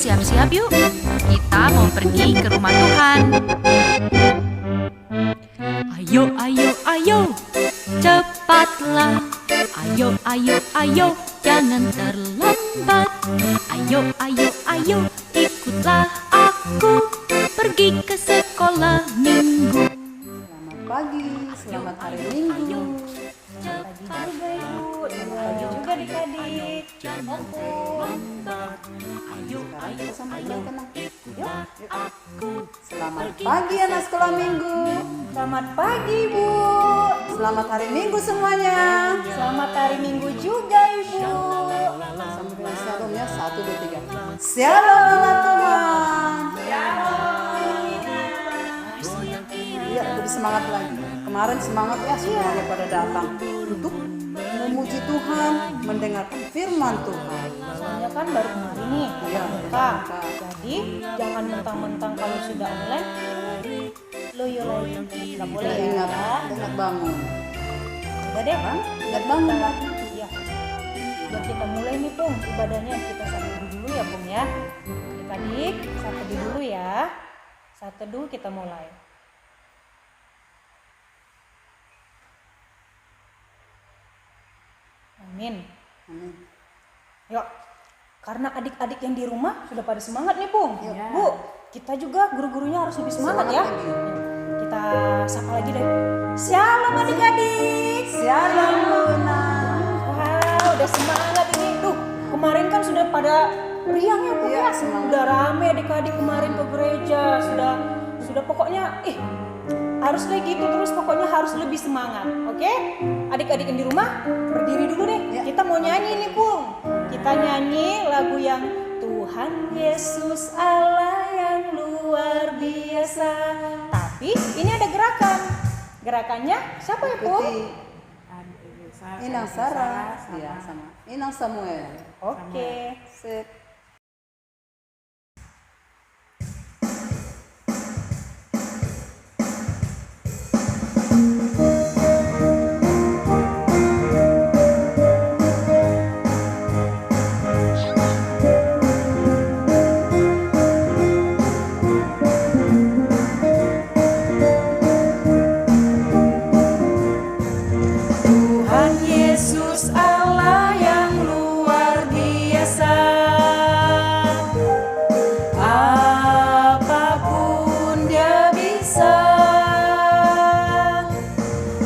siap-siap yuk. Kita mau pergi ke rumah Tuhan. Ayo, ayo, ayo, cepatlah. Ayo, ayo, ayo, jangan terlambat. Ayo, ayo, ayo, ikutlah aku pergi ke sekolah minggu. Selamat pagi, selamat hari Minggu. Pagi juga Ibu, pagi juga adik-adik. Sekarang kita sambut tenang. Yuk. Selamat pagi anak sekolah Minggu. Selamat pagi Ibu. Selamat hari Minggu semuanya. Selamat hari Minggu juga Ibu. Sambil dengan shalom ya, 1, 2, 3. Shalom anak Tuhan. Iya, jadi semangat lagi. Kemarin semangat ya, semuanya pada datang untuk memuji Tuhan, mendengarkan firman Tuhan. Soalnya kan baru kemarin nih, Iya, buka. Jadi jangan mentang-mentang kalau sudah online loyo lagi. Nggak boleh Ingat, ya. ingat bangun. Udah deh, Ingat bangun lagi. Iya. Biar kita mulai nih Pung, ibadahnya kita saat dulu ya Pung ya. Adik-adik, saat teduh dulu ya. Saat teduh kita mulai. Amin. Amin. Yuk, karena adik-adik yang di rumah sudah pada semangat nih Pung. Ya. Bu, kita juga guru-gurunya harus lebih semangat ya. lagi. Kita sapa lagi deh. Shalom adik-adik. Shalom Luna. Wah, udah semangat ini. Tuh, kemarin kan sudah pada riang ya Pung Iya, ya. semangat. Udah rame adik-adik kemarin ke gereja. Sudah pokoknya harus kayak gitu terus, pokoknya harus lebih semangat. Oke? Adik-adik yang di rumah berdiri dulu deh. Ya. Kita mau nyanyi nih Pung. Kita nyanyi lagu yang Tuhan Yesus Allah yang luar biasa. Tapi ini ada gerakan. Gerakannya siapa ya Pung? Ikuti. Inang Sarah. Iya, sama. Inang Samuel. Oke. Sip. Tuhan Yesus Allah yang luar biasa. Apapun Dia bisa.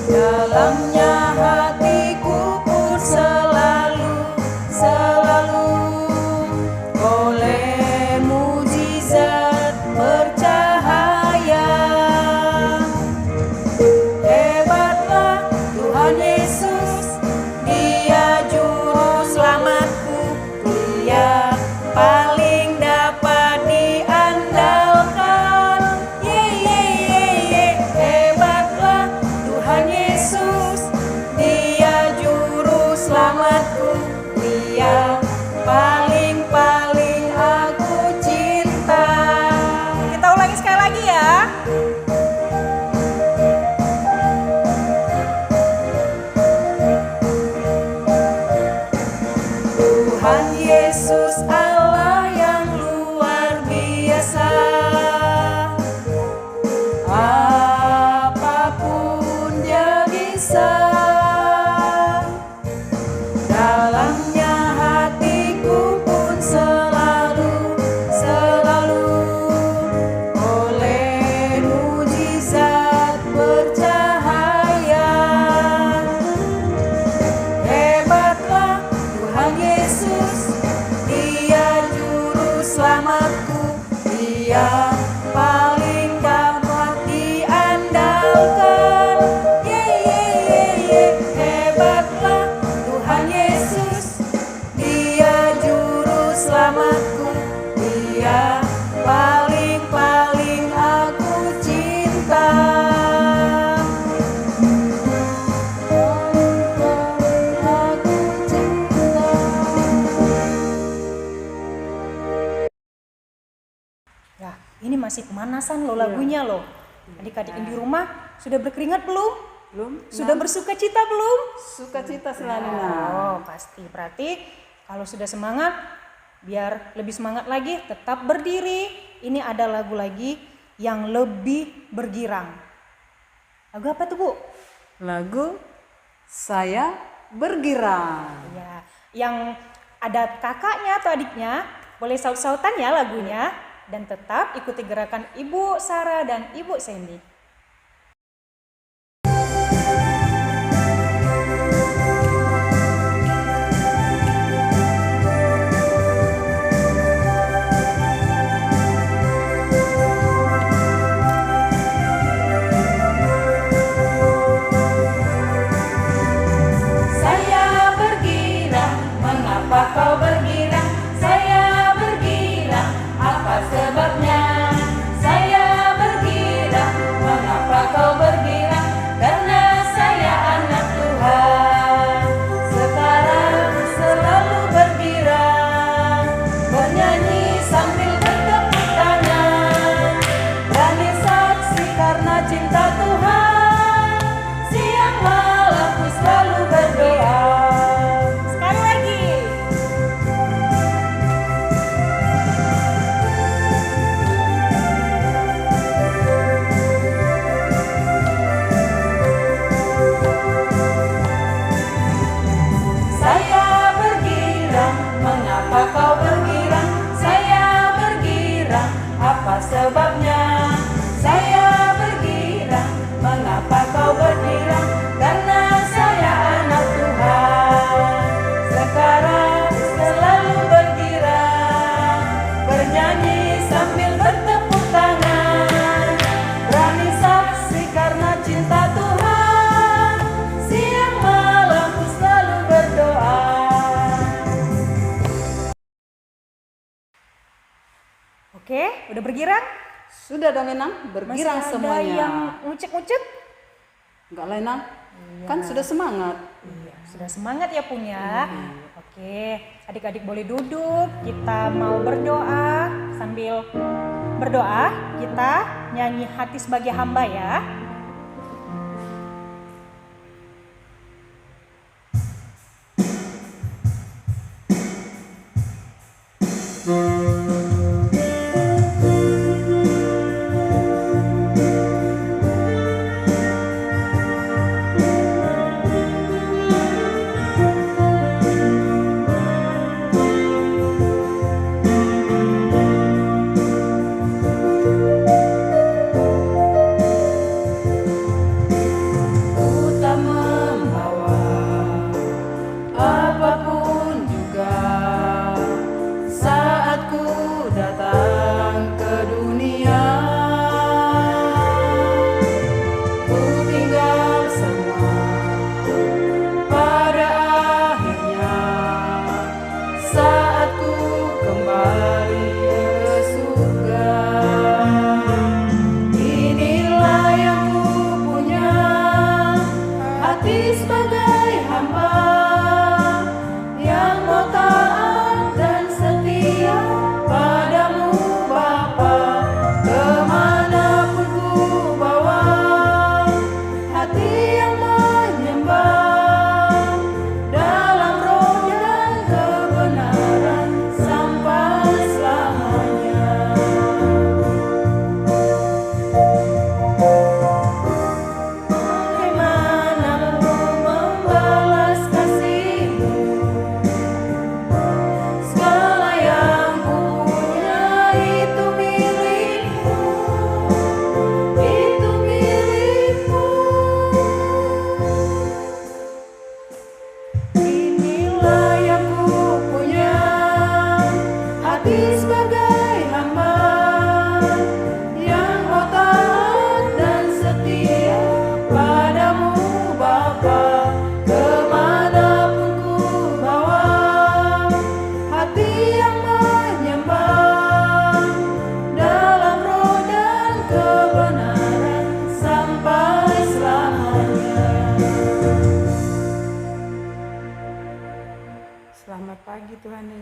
Dalamnya hatiku pun selalu oleh mujizat bercahaya. Hebatlah Tuhan Yesus, Dia juru selamatku, Dia paling dapat diandalkan. Hebatlah Tuhan Yesus, Dia juru selamatku, Dia paling aku cinta. Kita ulangi sekali lagi ya. Tuhan Yesus Allah yang luar biasa. Apapun Dia bisa. Dalamnya hatiku pun selalu oleh mujizat bercahaya. Hebatlah Tuhan Yesus, Dia juru selamatku, Dia paling dapat diandalkan. Hebatlah Tuhan Yesus, Dia juru selamatku, Dia paling aku cinta. Ya, ini masih pemanasan loh lagunya loh. Adik-adik yang di rumah sudah berkeringat belum? Belum? Sudah bersuka cita belum? Sukacita selalu. Nah. Oh, pasti. Berarti kalau sudah semangat, biar lebih semangat lagi, tetap berdiri. Ini ada lagu lagi yang lebih bergirang. Lagu apa tuh Bu? Lagu Saya Bergirang. Ya, yang ada kakaknya atau adiknya, boleh saut-sautan ya lagunya. Dan tetap ikuti gerakan Ibu Sarah dan Ibu Sandy. Kau bergirang, saya bergirang, apa sebabnya? Saya bergirang, mengapa kau bergirang? Karena saya anak Tuhan. Sekarang selalu bergirang, bernyanyi sambil bertepuk tangan, berani saksi karena cinta Tuhan. Siang malam ku selalu berdoa. Sebabnya saya bergirang, mengapa kau bergirang? Karena saya anak Tuhan. Sekarang selalu bergirang, bernyanyi sambil bertepuk tangan, berani saksi karena cinta Tuhan. Siang malam ku selalu berdoa. Oke, udah bergirang? Sudah dong Enang, bergirang Masih ada semuanya. yang ngucek-ngucek? Enggak lah Enang, kan sudah semangat. Iya, sudah semangat ya punya. Oke, adik-adik boleh duduk. Kita mau berdoa. Sambil berdoa, kita nyanyi hati sebagai hamba ya.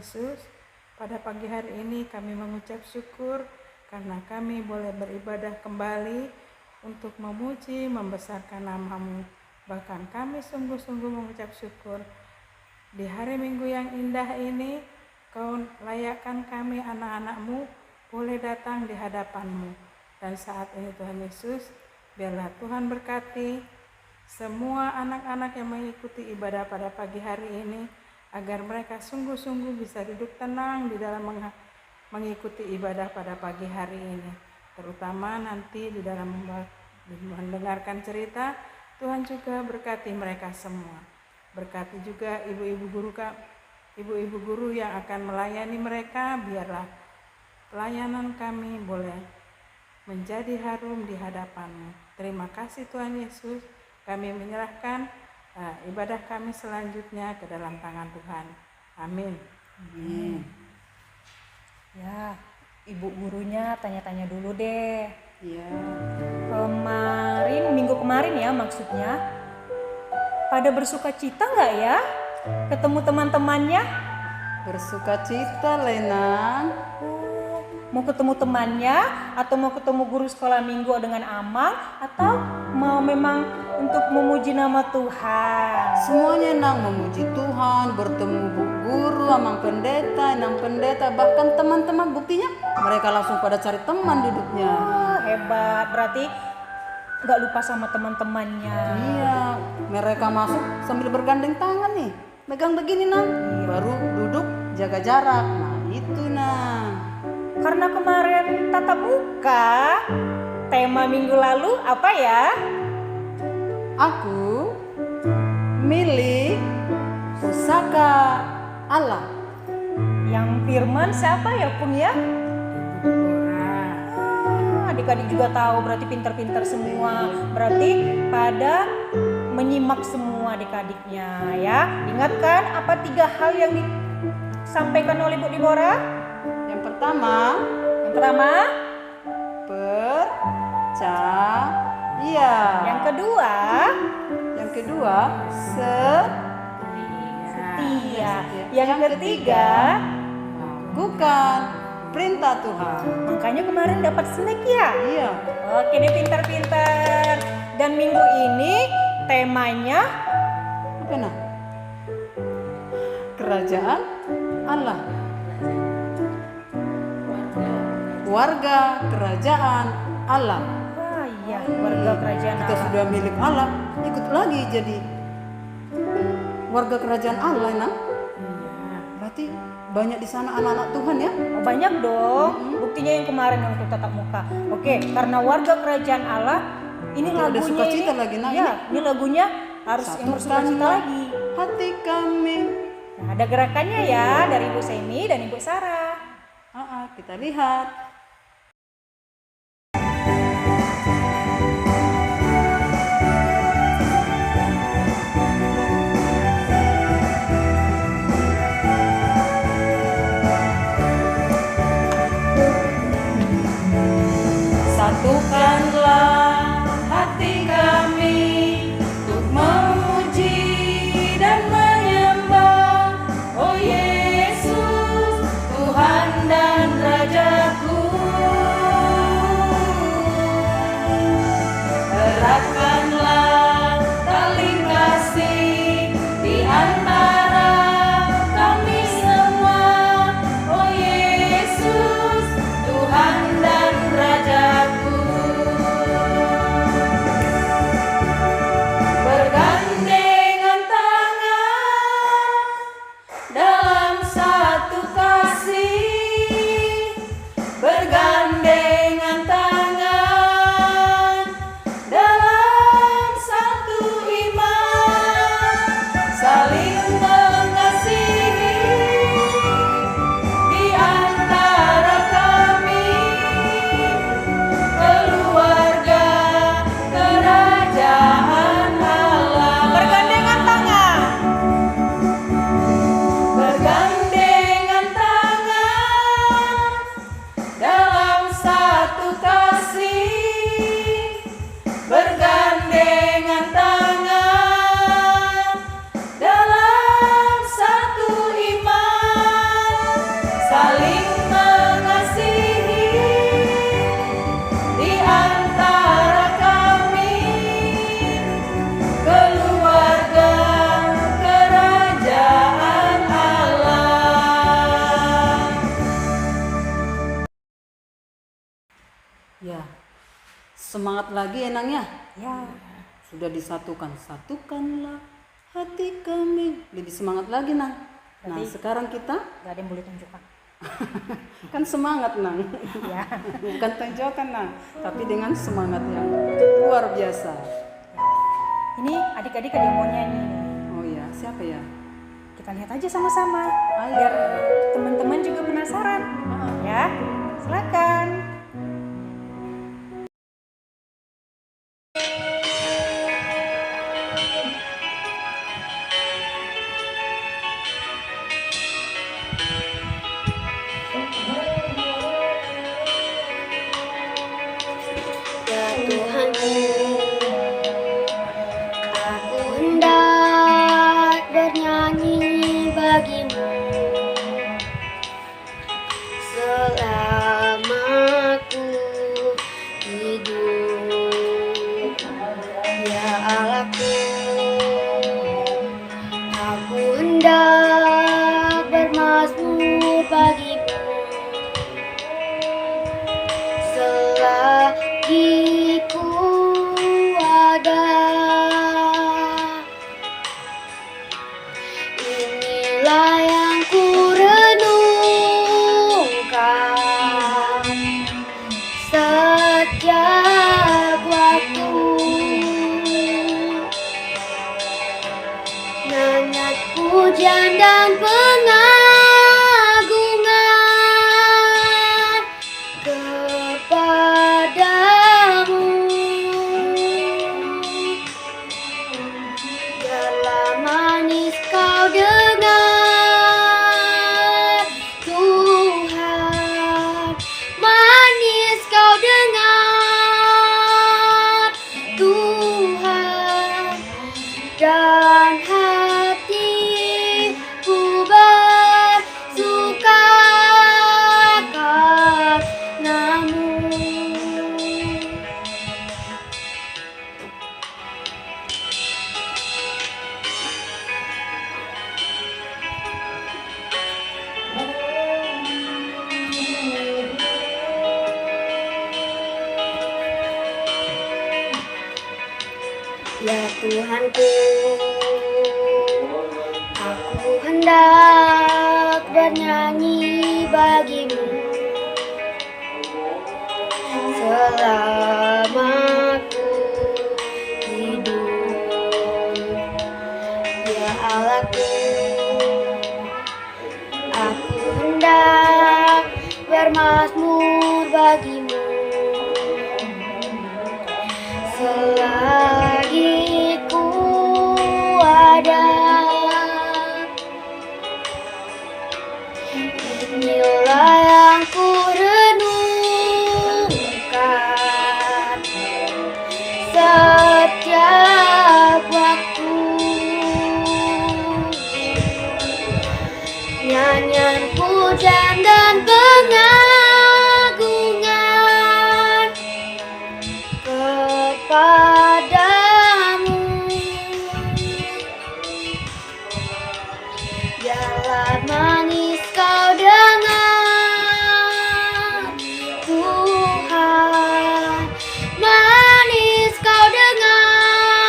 Yesus, pada pagi hari ini kami mengucap syukur karena kami boleh beribadah kembali untuk memuji, membesarkan nama-Mu. Bahkan kami sungguh-sungguh mengucap syukur di hari Minggu yang indah ini, Kau layakkan kami anak-anak-Mu boleh datang di hadapan-Mu. Dan saat ini Tuhan Yesus, biarlah Tuhan berkati semua anak-anak yang mengikuti ibadah pada pagi hari ini, agar mereka sungguh-sungguh bisa duduk tenang di dalam mengikuti ibadah pada pagi hari ini. Terutama nanti di dalam mendengarkan cerita, Tuhan juga berkati mereka semua. Berkati juga ibu-ibu guru yang akan melayani mereka, biarlah pelayanan kami boleh menjadi harum di hadapan-Mu. Terima kasih Tuhan Yesus, kami menyerahkan ibadah kami selanjutnya ke dalam tangan Tuhan. Amin. Ya, ibu gurunya tanya-tanya dulu deh. Iya. Minggu kemarin ya maksudnya, pada bersuka cita nggak ya ketemu teman-temannya? Bersuka cita, Lena. Mau ketemu temannya, atau mau ketemu guru sekolah minggu dengan Amang, atau mau memang untuk memuji nama Tuhan? Semuanya nang memuji Tuhan, bertemu bu guru, amang pendeta, enang pendeta, bahkan teman-teman. Buktinya mereka langsung pada cari teman duduknya. Hebat, berarti nggak lupa sama teman-temannya. Iya, mereka masuk sambil bergandeng tangan nih, megang begini nang, baru duduk jaga jarak. Nah itu nang. Karena kemarin tatap muka, tema minggu lalu apa ya? Aku milik pusaka Allah. Yang firman siapa ya Pung ya? Adik-adik juga tahu, berarti pinter-pinter semua. Berarti pada menyimak semua adik-adiknya ya. Ingatkan apa 3 hal yang disampaikan oleh Bu Dibora? Yang pertama, percaya. Yang kedua, setia. Yang ketiga, lakukan perintah Tuhan. makanya kemarin dapat snack ya? Iya. Oke deh, pintar-pintar. Dan minggu ini temanya Apa nah? Kerajaan Allah. Warga kerajaan Allah. wah iya, warga kerajaan Kita Allah. sudah milik Allah, ikut lagi jadi warga kerajaan Allah, nah. Berarti banyak di sana anak-anak Tuhan ya. Oh, banyak dong. Buktinya yang kemarin waktu tatap muka. Oke, karena warga kerajaan Allah, ini Nanti ada lagunya sukacita ini. lagi, nah, Ya, ini lagunya harus yang bersukacita Satukanlah lagi. hati kami. Nah, ada gerakannya ya dari Ibu Semi dan Ibu Sarah. Kita lihat. Satukanlah hati kami untuk memuji dan menyembah, oh Yesus, Tuhan dan Rajaku. Eratkanlah tali kasih di antara kami semua, oh Yesus, Tuhan dan Rajaku. Bergandengan tangan dalam satu kasih, bergandengan tangan dalam satu iman, saling mengasihi di antara kami, keluarga kerajaan Allah. Bergandengan tangan. Bergandengan tangan dalam satu kasih, bergandengan tangan dalam Semangat lagi enangnya. Ya, Sudah disatukan, satukanlah hati kami. Lebih semangat lagi Nang. Nah sekarang kita gak ada yang boleh tunjukkan. kan semangat Nang. Ya. Bukan tunjukkan Nang, tapi dengan semangat yang luar biasa. Ini adik-adik ada yang mau nyanyi nih. Oh ya, siapa ya? Kita lihat aja sama-sama. Ayo. Biar teman-teman juga penasaran. Ya, silakan. Ya Tuhanku, aku hendak bernyanyi bagimu selama ku hidup. Ya Allahku, aku hendak bermazmur bagimu selagi ku ada. Inilah yang ku renungkan setiap waktu, nyanyian pujian dan pengagungan kepadamu. Biarlah manis kau dengar, Tuhan, manis kau dengar, Tuhan, dan hatiku bersuka karenamu. Ya Tuhanku, aku hendak bernyanyi bagimu selama ku hidup. Ya Allahku, aku hendak bermazmur bagimu selagi ku ada. Inilah yang ku renungkan setiap waktu, nyanyian pujian dan pengagungan kepadamu. Biarlah manis kau dengar, Tuhan, manis kau dengar,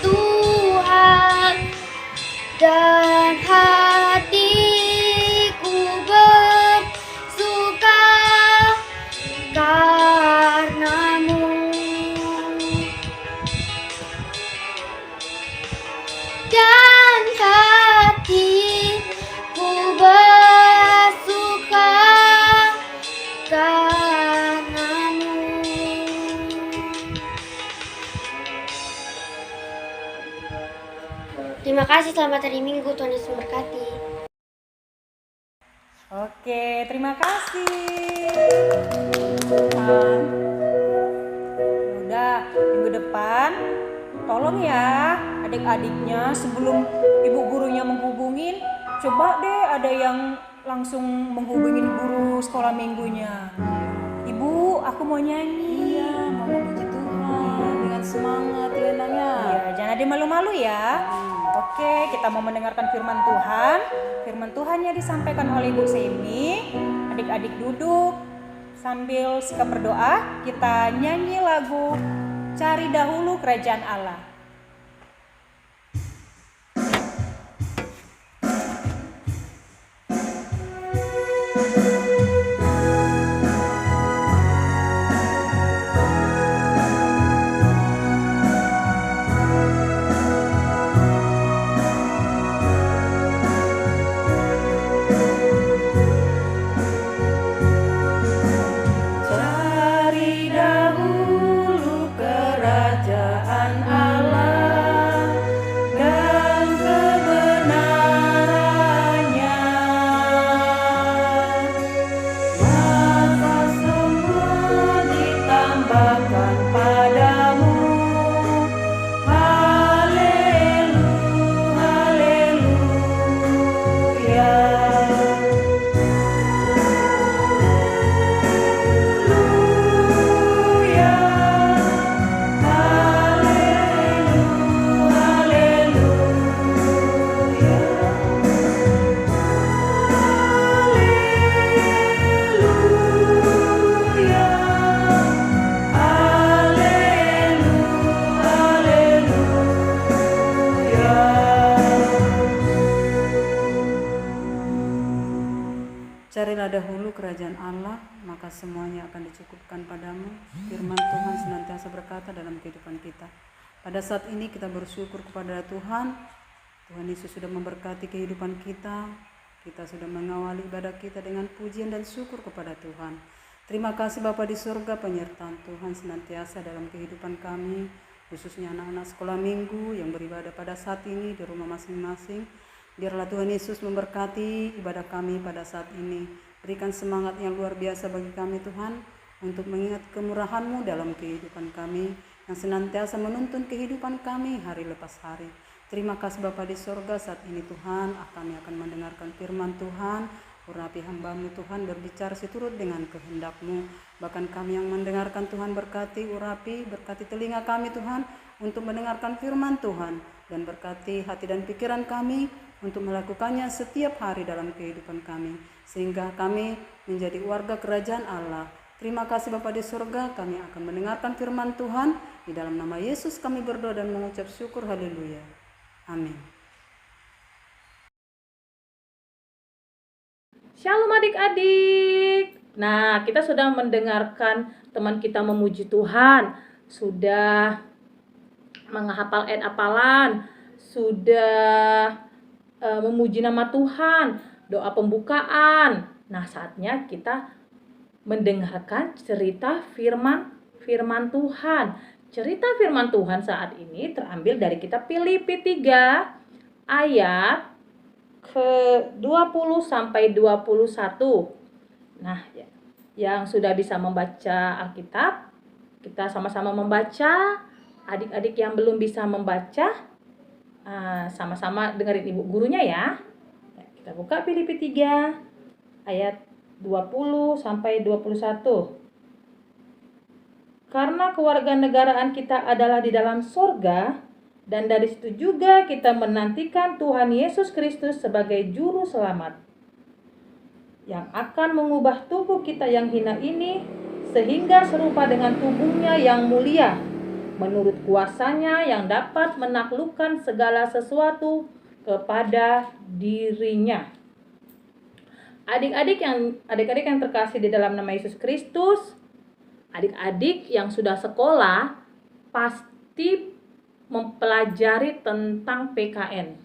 Tuhan, dan hatiku bersuka karenamu. Dan hatiku bersuka karenamu. Terima kasih, selamat hari Minggu, Tuhan Yesus memberkati. Oke, terima kasih. Udah, minggu depan tolong ya adik-adiknya sebelum ibu gurunya menghubungin, coba deh ada yang langsung menghubungin guru sekolah minggunya. Ibu, aku mau nyanyi. Iya, mau memuji Tuhan dengan semangat ya Nangnya. Ya, jangan ada malu-malu ya. Oke, kita mau mendengarkan firman Tuhan. Firman Tuhan yang disampaikan oleh Ibu Semi. Adik-adik duduk Sambil sikap berdoa, kita nyanyi lagu Cari Dahulu Kerajaan Allah. Cari dahulu kerajaan Allah dan kebenarannya, maka semua ditambahkan padamu. Haleluya, haleluya. Carilah dahulu kerajaan Allah, maka semuanya akan dicukupkan padamu. Firman Tuhan senantiasa berkata dalam kehidupan kita. Pada saat ini kita bersyukur kepada Tuhan. Tuhan Yesus sudah memberkati kehidupan kita. Kita sudah mengawali ibadah kita dengan pujian dan syukur kepada Tuhan. Terima kasih Bapa di surga, penyertaan Tuhan senantiasa dalam kehidupan kami, khususnya anak-anak sekolah minggu yang beribadah pada saat ini di rumah masing-masing. Biarlah Tuhan Yesus memberkati ibadah kami pada saat ini. Berikan semangat yang luar biasa bagi kami Tuhan, untuk mengingat kemurahan-Mu dalam kehidupan kami, yang senantiasa menuntun kehidupan kami hari lepas hari. Terima kasih Bapa di sorga, saat ini Tuhan, kami akan mendengarkan firman Tuhan. Urapi hamba-Mu Tuhan, berbicara seturut dengan kehendak-Mu. Bahkan kami yang mendengarkan Tuhan, berkati telinga kami Tuhan, untuk mendengarkan firman Tuhan. Dan berkati hati dan pikiran kami, untuk melakukannya setiap hari dalam kehidupan kami, sehingga kami menjadi warga kerajaan Allah. Terima kasih Bapa di surga, kami akan mendengarkan firman Tuhan. Di dalam nama Yesus kami berdoa dan mengucap syukur, haleluya. Amin. Shalom adik-adik. Nah, kita sudah mendengarkan teman kita memuji Tuhan, sudah menghafal ayat hafalan, sudah memuji nama Tuhan, doa pembukaan. Nah, saatnya kita mendengarkan cerita firman Tuhan. Cerita firman Tuhan saat ini terambil dari kitab Filipi 3 ayat ke-20 sampai 21. Nah, yang sudah bisa membaca Alkitab, kita sama-sama membaca. Adik-adik yang belum bisa membaca, sama-sama dengerin ibu gurunya ya. Kita buka Filipi 3 ayat 20 sampai 21. Karena kewarganegaraan kita adalah di dalam sorga, dan dari situ juga kita menantikan Tuhan Yesus Kristus sebagai juru selamat, yang akan mengubah tubuh kita yang hina ini sehingga serupa dengan tubuhnya yang mulia, menurut kuasanya yang dapat menaklukkan segala sesuatu kepada dirinya. Adik-adik yang terkasih di dalam nama Yesus Kristus, adik-adik yang sudah sekolah pasti mempelajari tentang PKN.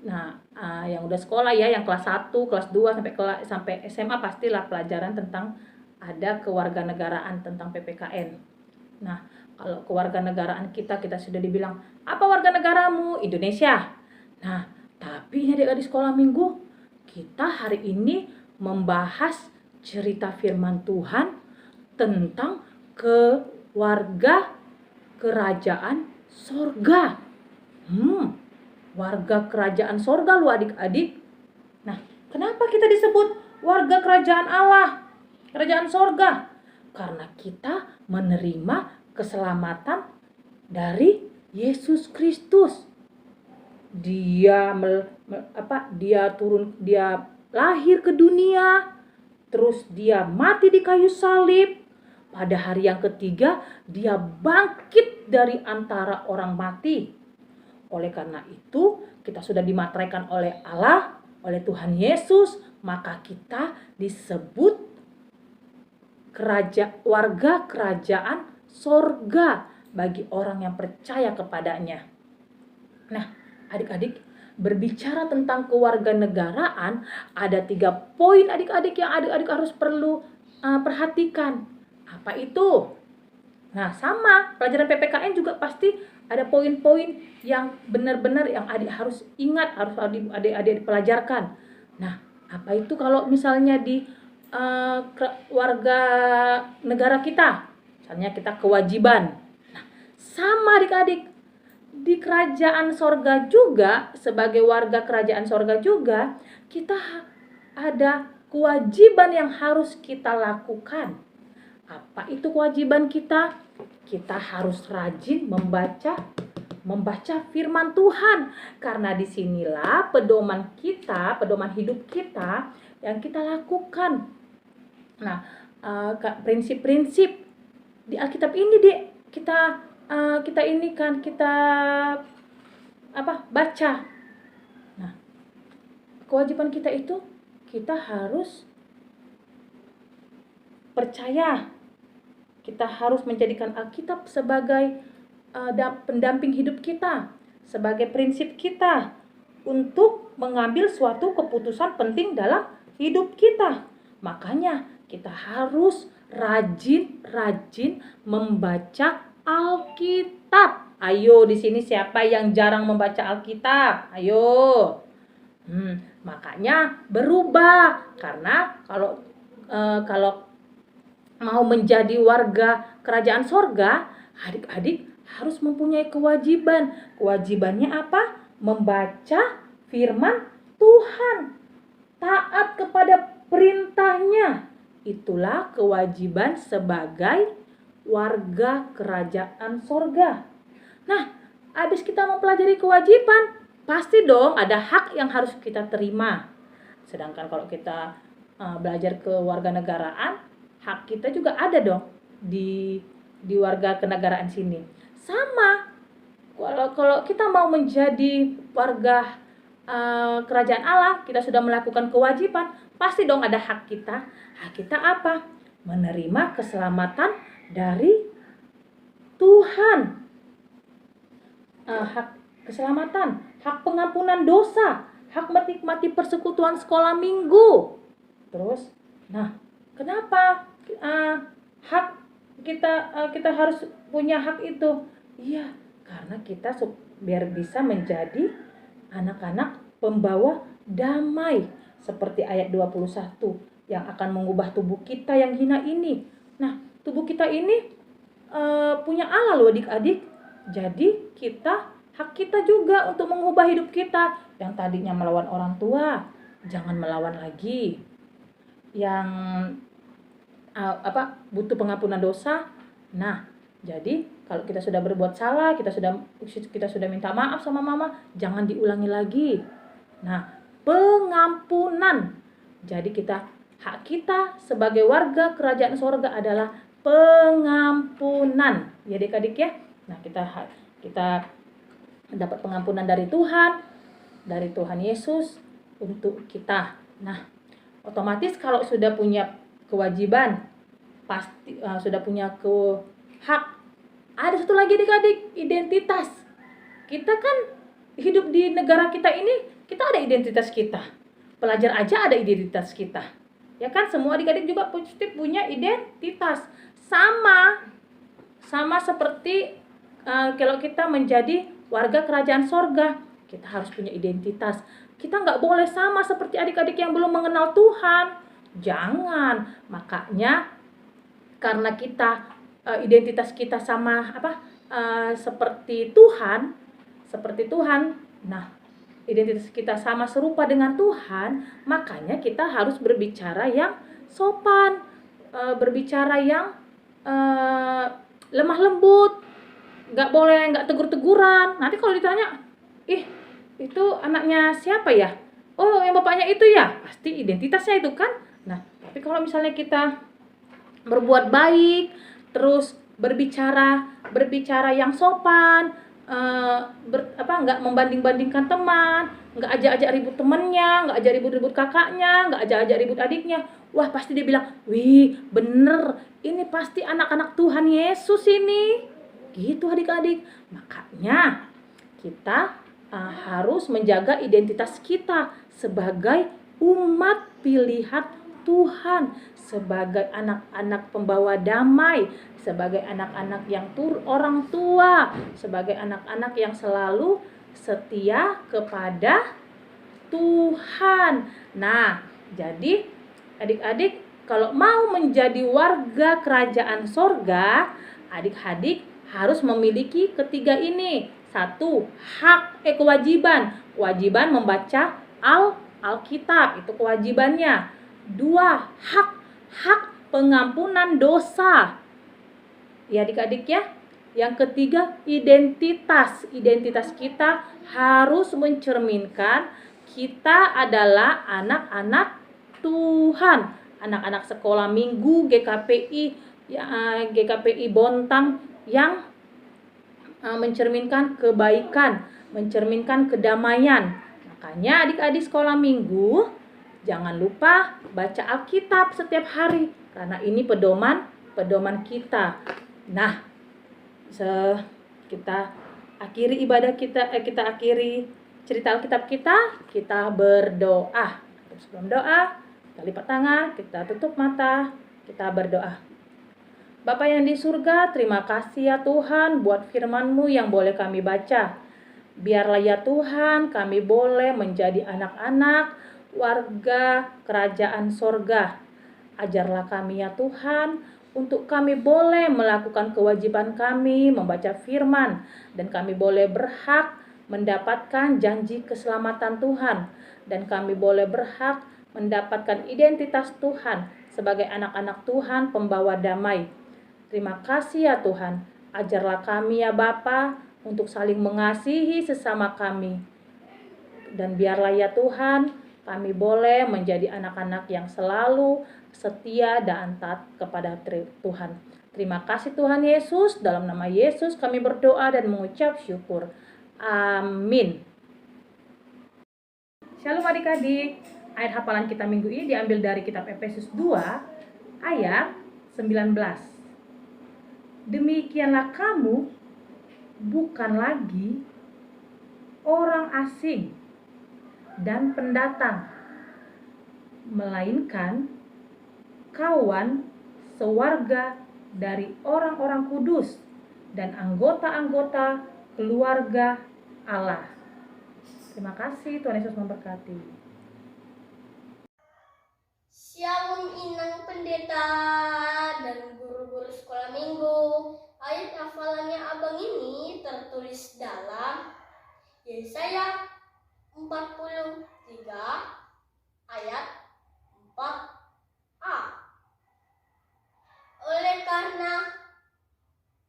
Nah, yang udah sekolah ya, yang kelas 1, kelas 2 sampai SMA pastilah pelajaran tentang ada kewarganegaraan tentang PPKN. Nah, kalau kewarganegaraan kita sudah dibilang, apa warga negaramu? Indonesia. Nah, tapi ini adik-adik sekolah minggu, kita hari ini membahas cerita firman Tuhan tentang keluarga kerajaan sorga. Warga kerajaan sorga lu adik-adik. Nah, kenapa kita disebut warga kerajaan Allah, kerajaan sorga? Karena kita menerima keselamatan dari Yesus Kristus. Dia lahir ke dunia, terus dia mati di kayu salib. Pada hari yang ketiga, dia bangkit dari antara orang mati. Oleh karena itu, kita sudah dimateraikan oleh Allah, oleh Tuhan Yesus, maka kita disebut warga kerajaan sorga bagi orang yang percaya kepadanya. Nah, adik-adik, berbicara tentang kewarganegaraan, ada 3 poin adik-adik yang adik-adik harus perlu perhatikan. Apa itu? Nah, sama pelajaran PPKN juga pasti ada poin-poin yang benar-benar yang adik harus ingat, harus adik-adik pelajarkan. Nah, apa itu kalau misalnya di warga negara kita? Misalnya kita kewajiban. Nah, sama adik-adik. Di kerajaan sorga juga, sebagai warga kerajaan sorga juga, kita ada kewajiban yang harus kita lakukan. Apa itu kewajiban kita? Kita harus rajin membaca firman Tuhan. Karena disinilah pedoman kita, pedoman hidup kita yang kita lakukan. Nah, prinsip-prinsip di Alkitab ini kita baca. Nah, kewajiban kita itu kita harus percaya. Kita harus menjadikan Alkitab sebagai pendamping hidup kita, sebagai prinsip kita untuk mengambil suatu keputusan penting dalam hidup kita. Makanya kita harus rajin membaca Alkitab. Ayo, di sini siapa yang jarang membaca Alkitab? Ayo. Makanya berubah, karena kalau mau menjadi warga kerajaan sorga, adik-adik harus mempunyai kewajiban. Kewajibannya apa? Membaca firman Tuhan, taat kepada perintahnya. Itulah kewajiban sebagai warga kerajaan sorga. Nah, habis kita mempelajari kewajiban, pasti dong ada hak yang harus kita terima. Sedangkan kalau kita belajar kewarganegaraan, hak kita juga ada dong di warga kenegaraan sini. Sama, kalau kita mau menjadi warga kerajaan Allah, kita sudah melakukan kewajiban, pasti dong ada hak kita. Hak kita apa? Menerima keselamatan dari Tuhan. Hak keselamatan, hak pengampunan dosa, hak menikmati persekutuan sekolah minggu. Terus, nah, kenapa hak kita harus punya hak itu? Iya, karena kita biar bisa menjadi anak-anak pembawa damai, seperti ayat 21 yang akan mengubah tubuh kita yang hina ini. Nah, tubuh kita ini punya Allah loh adik-adik. Jadi hak kita juga untuk mengubah hidup kita. Yang tadinya melawan orang tua, jangan melawan lagi. Yang butuh pengampunan dosa. Nah, jadi kalau kita sudah berbuat salah, kita sudah minta maaf sama mama, jangan diulangi lagi. Nah, pengampunan. Jadi hak kita sebagai warga kerajaan sorga adalah pengampunan. Ya adik-adik ya. Nah, kita dapat pengampunan dari Tuhan Yesus untuk kita. Nah, otomatis kalau sudah punya kewajiban, pasti sudah punya hak. Ada satu lagi adik-adik, identitas. Kita kan hidup di negara kita ini, kita ada identitas kita. Pelajar aja ada identitas kita. Ya kan, semua adik-adik juga pasti punya identitas. Sama seperti kalau kita menjadi warga kerajaan sorga, kita harus punya identitas. Kita nggak boleh sama seperti adik-adik yang belum mengenal Tuhan. Jangan. Makanya karena identitas kita sama seperti Tuhan. Nah, identitas kita sama serupa dengan Tuhan, makanya kita harus berbicara yang sopan, berbicara yang lemah lembut. Nggak tegur-teguran. Nanti kalau ditanya, itu anaknya siapa ya? Oh, yang bapaknya itu ya? Pasti identitasnya itu kan. Nah, Tapi kalau misalnya kita berbuat baik, terus berbicara yang sopan, nggak membanding-bandingkan teman, nggak ajak-ajak ribut temannya, nggak ajak ribut-ribut kakaknya, nggak ajak-ajak ribut adiknya, wah pasti dia bilang, wih bener, ini pasti anak-anak Tuhan Yesus ini. Gitu adik-adik. Makanya kita harus menjaga identitas kita sebagai umat pilihan Tuhan, sebagai anak-anak pembawa damai, sebagai anak-anak yang orang tua, sebagai anak-anak yang selalu setia kepada Tuhan. Nah, jadi adik-adik kalau mau menjadi warga kerajaan sorga, adik-adik harus memiliki ketiga ini. 1. Kewajiban membaca Alkitab, itu kewajibannya. 2. Hak pengampunan dosa. Ya adik-adik ya. Yang ketiga, identitas kita harus mencerminkan kita adalah anak-anak Tuhan, anak-anak sekolah minggu GKPI Bontang yang mencerminkan kebaikan, mencerminkan kedamaian. Makanya adik-adik sekolah minggu jangan lupa baca Alkitab setiap hari, karena ini pedoman kita. Nah, kita akhiri ibadah kita akhiri cerita Alkitab kita berdoa. Sebelum doa, kita lipat tangan, kita tutup mata, kita berdoa. Bapa yang di surga, terima kasih ya Tuhan buat firman-Mu yang boleh kami baca. Biarlah ya Tuhan kami boleh menjadi anak-anak warga kerajaan sorga. Ajarlah kami ya Tuhan untuk kami boleh melakukan kewajiban kami membaca firman, dan kami boleh berhak mendapatkan janji keselamatan Tuhan, dan kami boleh berhak mendapatkan identitas Tuhan sebagai anak-anak Tuhan pembawa damai. Terima kasih ya Tuhan, ajarlah kami ya Bapa untuk saling mengasihi sesama kami. Dan biarlah ya Tuhan, kami boleh menjadi anak-anak yang selalu setia dan taat kepada Tuhan. Terima kasih Tuhan Yesus, dalam nama Yesus kami berdoa dan mengucap syukur. Amin. Shalom adik-adik. Ayat hafalan kita minggu ini diambil dari kitab Efesus 2 ayat 19. Demikianlah kamu bukan lagi orang asing dan pendatang, melainkan kawan sewarga dari orang-orang kudus dan anggota-anggota keluarga Allah. Terima kasih, Tuhan Yesus memberkati. Shalom Inang Pendeta dan guru-guru sekolah minggu. Ayat hafalannya abang ini tertulis dalam Yesaya 43 ayat 4a. Oleh karena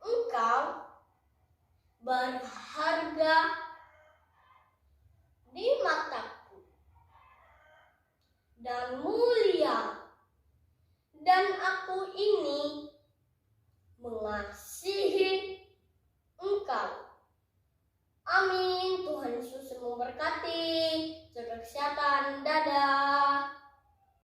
engkau berharga di mataku dan mulia, dan aku ini mengasihi engkau. Amin. Tuhan Yesus memberkati. Jaga kesehatan. Dadah.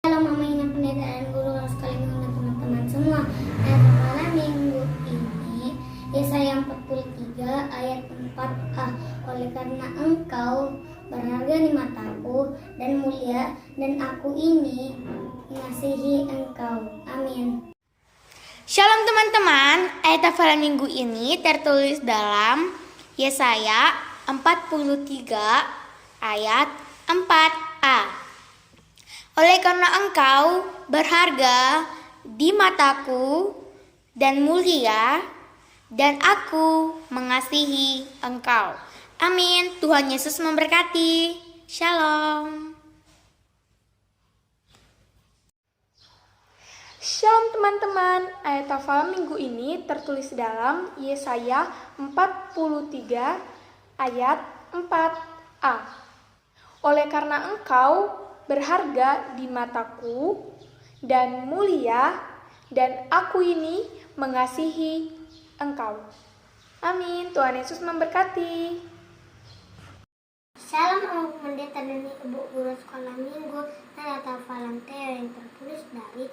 Halo Mama Ina Pendeta dan guru sekaligus dan teman-teman semua. Ayat hafalan minggu ini Yesaya 43 ayat 4a. Oleh karena engkau berharga di mataku dan mulia, dan aku ini mengasihi engkau. Amin. Shalom teman-teman, ayat hafalan minggu ini tertulis dalam Yesaya 43 ayat 4a. Oleh karena engkau berharga di mataku dan mulia, dan aku mengasihi engkau. Amin. Tuhan Yesus memberkati. Shalom. Shalom teman-teman, ayat hafalan minggu ini tertulis dalam Yesaya 43 ayat 4a. Oleh karena engkau berharga di mataku dan mulia, dan aku ini mengasihi engkau. Amin. Tuhan Yesus memberkati. Salam pendeta dan ibu guru sekolah minggu dan hafalan Theo yang tertulis dari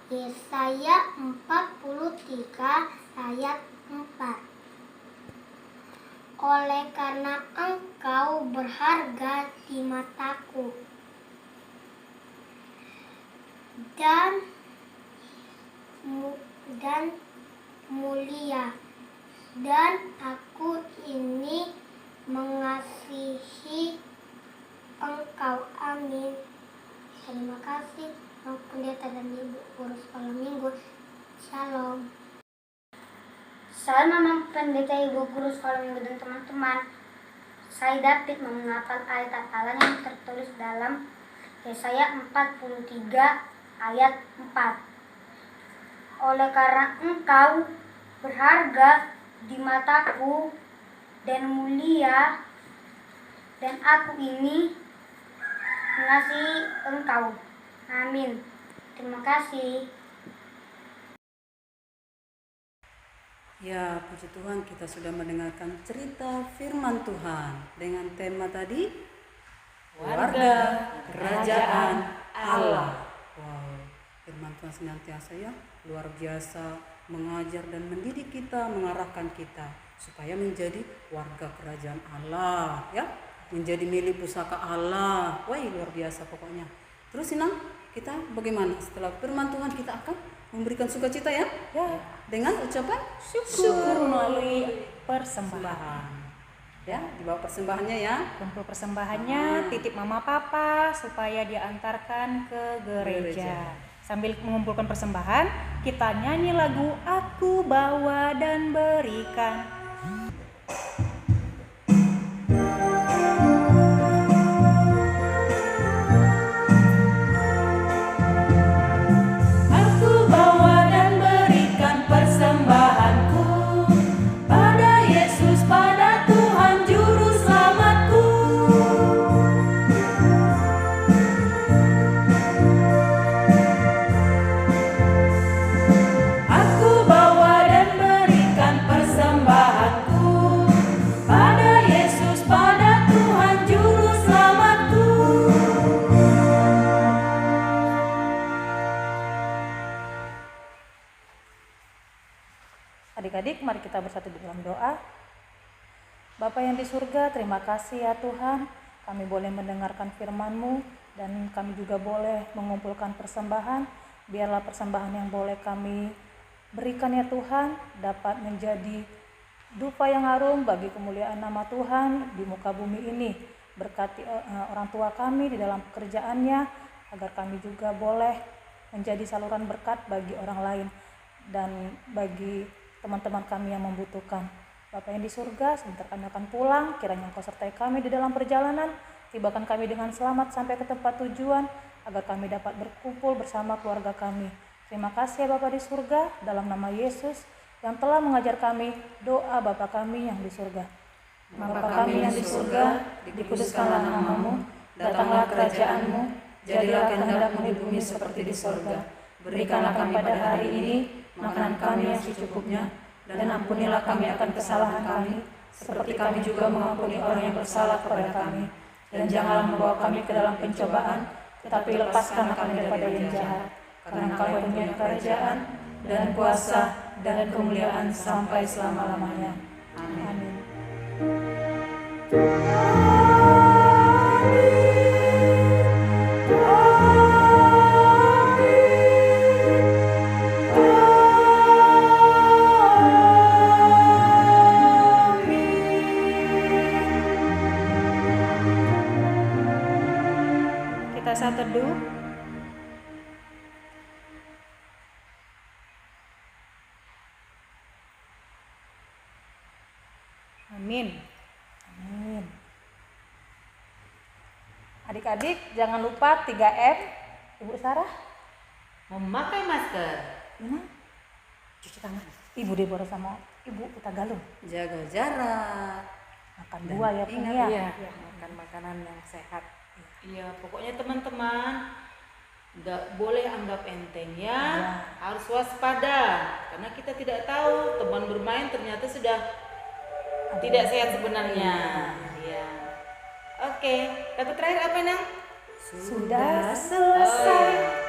Yesaya 43 ayat 4. Oleh karena engkau berharga di mataku dan mulia, dan aku ini mengasihi engkau. Amin. Terima kasih pendeta dan ibu guru sekolah minggu. Shalom. Salam pendeta, ibu guru sekolah minggu dan teman-teman. Saya David menghafal ayat Allah yang tertulis dalam Yesaya 43 ayat 4. Oleh karena engkau berharga di mataku dan mulia, dan aku ini mengasihi engkau. Amin. Terima kasih. Ya, puji Tuhan, kita sudah mendengarkan cerita firman Tuhan dengan tema tadi, warga kerajaan Allah. Wow, firman Tuhan senantiasa ya luar biasa mengajar dan mendidik kita, mengarahkan kita supaya menjadi warga kerajaan Allah, ya, menjadi milik pusaka Allah. Wah, luar biasa pokoknya. Terus Inang, kita bagaimana setelah firman Tuhan kita akan memberikan sukacita ya? Ya, dengan ucapan Syukur melalui persembahan. Ya, dibawa persembahannya ya. Kumpul persembahannya, titip mama papa supaya diantarkan ke gereja. Sambil mengumpulkan persembahan, kita nyanyi lagu Aku Bawa dan Berikan. Adik-adik, mari kita bersatu di dalam doa. Bapa yang di surga, terima kasih ya Tuhan, kami boleh mendengarkan firman-Mu dan kami juga boleh mengumpulkan persembahan. Biarlah persembahan yang boleh kami berikan ya Tuhan dapat menjadi dupa yang harum bagi kemuliaan nama Tuhan di muka bumi ini. Berkati orang tua kami di dalam pekerjaannya, agar kami juga boleh menjadi saluran berkat bagi orang lain dan bagi teman-teman kami yang membutuhkan. Bapa yang di surga, sebentar kami akan pulang, kiranya Engkau sertai kami di dalam perjalanan, tibakan kami dengan selamat sampai ke tempat tujuan, agar kami dapat berkumpul bersama keluarga kami. Terima kasih ya Bapa di surga, dalam nama Yesus yang telah mengajar kami doa Bapa kami yang di surga. Bapa kami yang di surga, dikuduskanlah nama-Mu, datanglah kerajaan-Mu, jadilah kehendak-Mu di bumi seperti di surga. Berikanlah kami pada hari ini makanan kami yang secukupnya, dan ampunilah kami akan kesalahan kami, seperti kami juga mengampuni orang yang bersalah kepada kami. Dan janganlah membawa kami ke dalam pencobaan, tetapi lepaskanlah kami daripada yang jahat. Karena Engkau yang punya kerajaan, dan kuasa, dan kemuliaan sampai selama-lamanya. Amin. Saat teduh. Amin. Amin. Adik-adik jangan lupa 3M. Ibu Sarah Memakai masker. Gimana? Cuci tangan. Ibu Deborah sama Ibu kita Galung. Jaga jarak. Makan Dan buah ya Pung ya. Iya, makan makanan yang sehat. Iya, pokoknya teman-teman nggak boleh anggap enteng ya. Harus waspada karena kita tidak tahu teman bermain ternyata sudah tidak sehat sebenarnya. Ya. Oke, kata terakhir apa Nang? Sudah selesai.